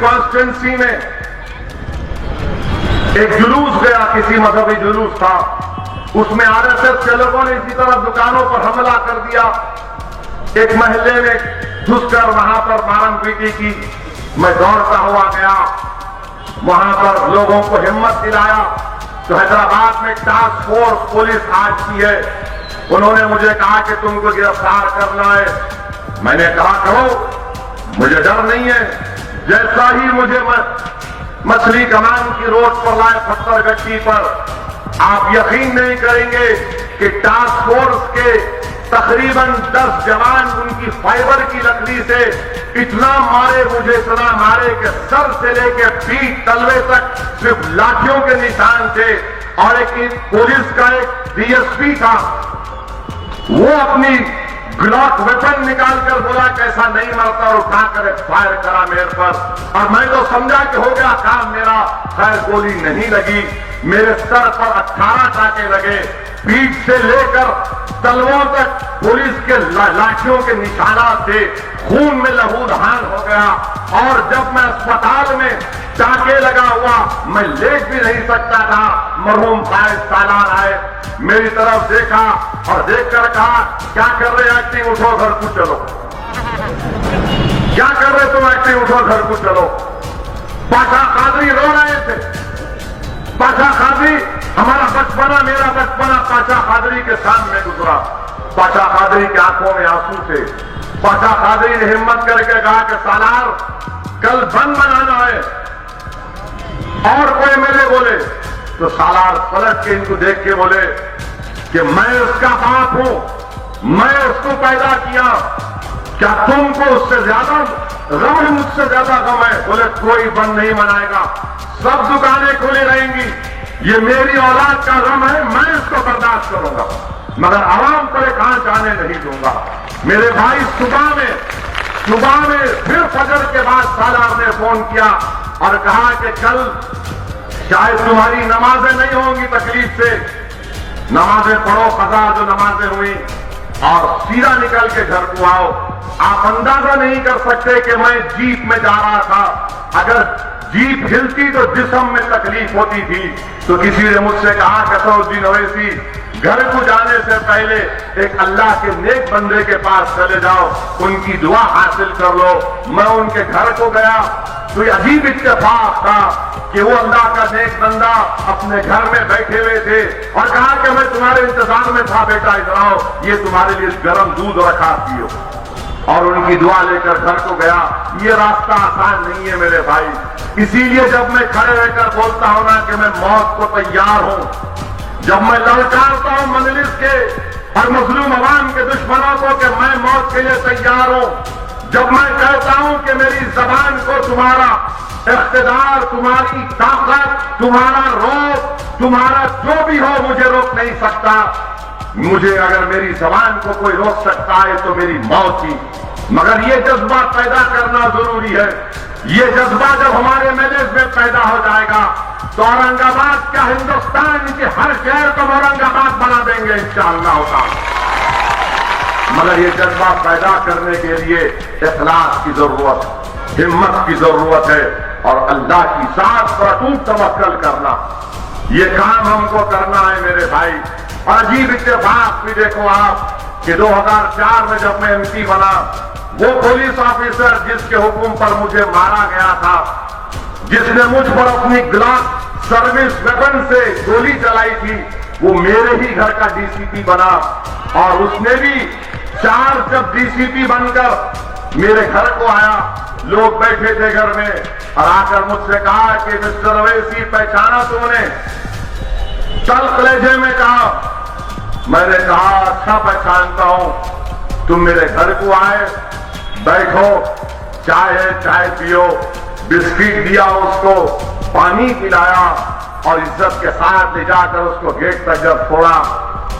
Constituency میں ایک جلوس گیا, کسی مذہبی جلوس تھا, اس میں RSS کے لوگوں نے اسی طرح دکانوں پر حملہ کر دیا. ایک محلے میں گھس کر وہاں پر مارم پیٹی کی. میں دوڑتا ہوا گیا, وہاں پر لوگوں کو ہمت دلایا. تو حیدرآباد میں ٹاسک فورس پولیس آج کی ہے, انہوں نے مجھے کہا کہ تم کو گرفتار کرنا ہے. میں نے کہا کرو, مجھے ڈر نہیں ہے. جیسا ہی مجھے مچھلی کمان کی روڈ پر لائے پتھر گٹی پر, آپ یقین نہیں کریں گے کہ ٹاسک فورس کے تقریباً 10 جوان ان کی فائبر کی لکڑی سے اتنا مارے, مجھے اتنا مارے کہ سر سے لے کے پیٹھ تلوے تک صرف لاٹھیوں کے نشان تھے. اور ایک پولیس کا ایک DSP تھا, وہ اپنی گلاک ویپن نکال کر بولا کیسا نہیں مرتا, اور اٹھا کر فائر کرا میرے پر. اور میں تو سمجھا کہ ہو گیا کام میرا. خیر گولی نہیں لگی, میرے سر پر 18 ٹانکے لگے, پیٹھ سے لے کر تلووں تک پولیس کے لاٹھیوں کے نشانات تھے. خون میں لہو دہان ہو گیا. اور جب میں اسپتال میں ٹانکے لگا ہوا, میں لیٹ بھی نہیں سکتا تھا. مرحوم فائز سالار آئے, میری طرف دیکھا اور دیکھ کر کہا کیا کر رہے ایکٹنگ, اٹھو گھر کو چلو. کیا کر رہے تم ایکٹنگ, اٹھو گھر کو چلو. پاشا قادری رو رہے تھے. پاشا قادری ہمارا بچپنا, میرا بچپنا پاشا قادری کے سامنے گزرا. پاشا قادری کی آنکھوں میں آنسو تھے. پاشا قادری نے ہمت کر کے کہا کہ سالار کل بند بنانا ہے, اور کوئی میرے بولے. تو سالار پلٹ کے ان کو دیکھ کے بولے کہ میں اس کا باپ ہوں, میں اس کو پیدا کیا, کیا تم کو اس سے زیادہ غم ہے, مجھ سے زیادہ غم ہے؟ بولے کوئی بند نہیں بنائے گا, سب دکانیں کھلی رہیں گی, یہ میری اولاد کا غم ہے, میں اس کو برداشت کروں گا, مگر عوام کو ایک آنچ آنے نہیں دوں گا. میرے بھائی صبح میں پھر فجر کے بعد سالار نے فون کیا اور کہا کہ کل شاید تمہاری نمازیں نہیں ہوں گی تکلیف سے, نمازیں پڑھو, قضا جو نمازیں ہوئی, اور سیدھا نکل کے گھر کو آؤ. آپ اندازہ نہیں کر سکتے کہ میں جیپ میں جا رہا تھا, اگر جیپ ہلتی تو جسم میں تکلیف ہوتی تھی. تو کسی نے مجھ سے کہا کہ اسدالدین اویسی گھر کو جانے سے پہلے ایک اللہ کے نیک بندے کے پاس چلے جاؤ, ان کی دعا حاصل کر لو. میں ان کے گھر کو گیا تو یہ عجیب اتفاق تھا کہ وہ اللہ کا نیک بندہ اپنے گھر میں بیٹھے ہوئے تھے, اور کہا کہ میں تمہارے انتظار میں تھا, بیٹا ادھر آؤ, یہ تمہارے لیے گرم دودھ رکھا پیو. اور ان کی دعا لے کر گھر کو گیا. یہ راستہ آسان نہیں ہے میرے بھائی, اسی لیے جب میں کھڑے رہ کر بولتا ہوں نا کہ میں موت کو تیار ہوں, جب میں للکارتا ہوں مجلس کے اور مظلوم عوام کے دشمنوں کو کہ میں موت کے لیے تیار ہوں, جب میں کہتا ہوں کہ میری زبان کو تمہارا اقتدار, تمہاری طاقت, تمہارا روب, تمہارا جو بھی ہو مجھے روک نہیں سکتا, مجھے اگر میری زبان کو کوئی روک سکتا ہے تو میری موت ہی. مگر یہ جذبہ پیدا کرنا ضروری ہے. یہ جذبہ جب ہمارے محنت میں پیدا ہو جائے گا تو اورنگ آباد کا ہندوستان کے ہر شہر کو اورنگ آباد بنا دیں گے انشاءاللہ تعالی. مگر یہ جذبہ پیدا کرنے کے لیے اخلاص کی ضرورت, ہمت کی ضرورت ہے, اور اللہ کی ذات پر اٹوٹ توکل کرنا. یہ کام ہم کو کرنا ہے میرے بھائی. اور عجیب اتفاق بھی دیکھو آپ کہ 2004 میں جب میں MP بنا, وہ پولیس آفیسر جس کے حکم پر مجھے مارا گیا تھا, جس نے مجھ پر اپنی گلاک سروس ویپن سے گولی چلائی تھی, وہ میرے ہی گھر کا DCP بنا. اور اس نے بھی 4 جب DCP بن کر میرے گھر کو آیا, لوگ بیٹھے تھے گھر میں, اور آ کر مجھ سے کہا کہ مسٹر اویسی پہچانا تم نے؟ تلخ لہجے میں کہا. میں نے کہا اچھا پہچانتا ہوں, تم میرے گھر کو آئے, بیٹھو, چائے ہے چائے پیو, بسکٹ دیا اس کو, پانی پلایا, اور عزت کے ساتھ لے جا کر اس کو گیٹ تک جب چھوڑا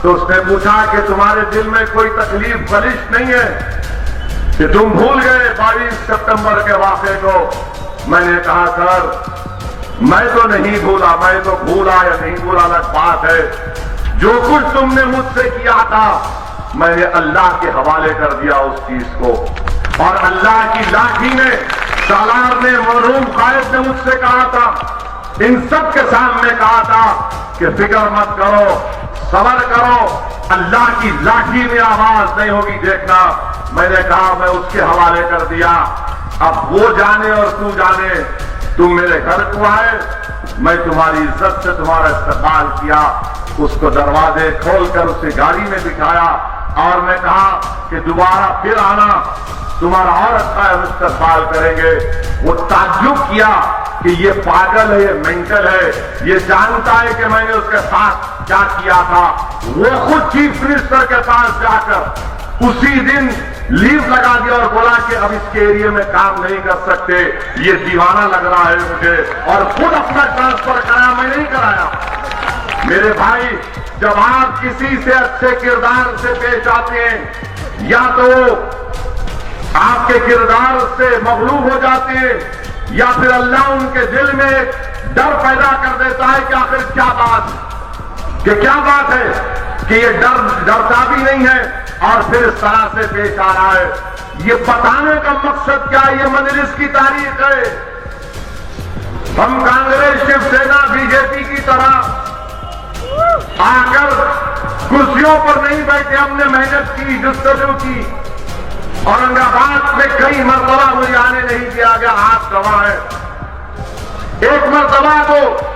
تو اس نے پوچھا کہ تمہارے دل میں کوئی تکلیف خلش نہیں ہے کہ تم بھول گئے 22 سپتمبر کے واقعے کو؟ میں نے کہا سر میں تو نہیں بھولا, میں تو بھولا یا نہیں بھولا الگ بات ہے, جو کچھ تم نے مجھ سے کیا تھا میں نے اللہ کے حوالے کر دیا اس چیز کو, اور اللہ کی لاٹھی نے سالار نے مرحوم قائد نے مجھ سے کہا تھا، ان سب کے سامنے کہا تھا کہ فکر مت کرو، صبر کرو، اللہ کی لاٹھی میں آواز نہیں ہوگی دیکھنا۔ میں نے کہا میں اس کے حوالے کر دیا، اب وہ جانے اور تو جانے، تم میرے گھر کو آئے، میں تمہاری عزت سے تمہارا استقبال کیا، اس کو دروازے کھول کر اسے گاڑی میں بٹھایا اور میں کہا کہ دوبارہ پھر آنا، تمہارا اور اچھا استقبال کریں گے۔ وہ تعجب کیا کہ یہ پاگل ہے، یہ مینٹل ہے، یہ جانتا ہے کہ میں نے اس کے ساتھ کیا کیا تھا۔ وہ خود چیف منسٹر کے پاس جا کر اسی دن لیو لگا دیا اور بولا کہ اب اس کے ایریے میں کام نہیں کر سکتے، یہ دیوانہ لگ رہا ہے مجھے، اور خود اپنا ٹرانسفر کرایا، میں نہیں کرایا۔ میرے بھائی، جب آپ کسی سے اچھے کردار سے پیش آتے ہیں، یا تو آپ کے کردار سے مغلوب ہو جاتے ہیں، یا پھر اللہ ان کے دل میں ڈر پیدا کر دیتا ہے کہ آخر کیا بات ہے کہ یہ ڈرتا بھی نہیں ہے اور پھر اس طرح سے پیش آ رہا ہے۔ یہ بتانے کا مقصد کیا ہے؟ یہ مجلس کی تاریخ ہے۔ ہم کانگریس، شیو سینا، بی جے پی کی طرح آ کر کرسیوں پر نہیں بیٹھے، ہم نے محنت کی، جستجو کی۔ اورنگ آباد میں کئی مرتبہ مجھے آنے نہیں دیا گیا، آپ گواہ ہے۔ ایک مرتبہ تو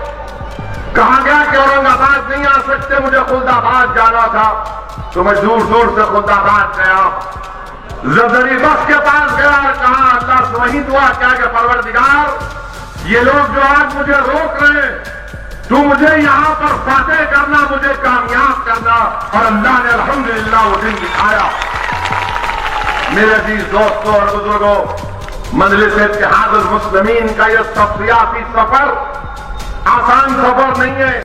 کہا گیا کہ اورنگ آباد نہیں آ سکتے، مجھے خلد آباد جانا تھا، تو میں دور دور سے خلد آباد گیا، زردری بخش کے پاس گیا اور کہا اللہ سے وہی دعا کیا کہ پروردگار، یہ لوگ جو آج مجھے روک رہے ہیں، تو مجھے یہاں پر فاتح کرنا، مجھے کامیاب کرنا، اور اللہ نے الحمدللہ وہ دن دکھایا۔ میرے عزیز دوستوں اور بزرگوں، مجلس اتحاد المسلمین کا یہ صفیافی سفر آسان سفر نہیں ہے۔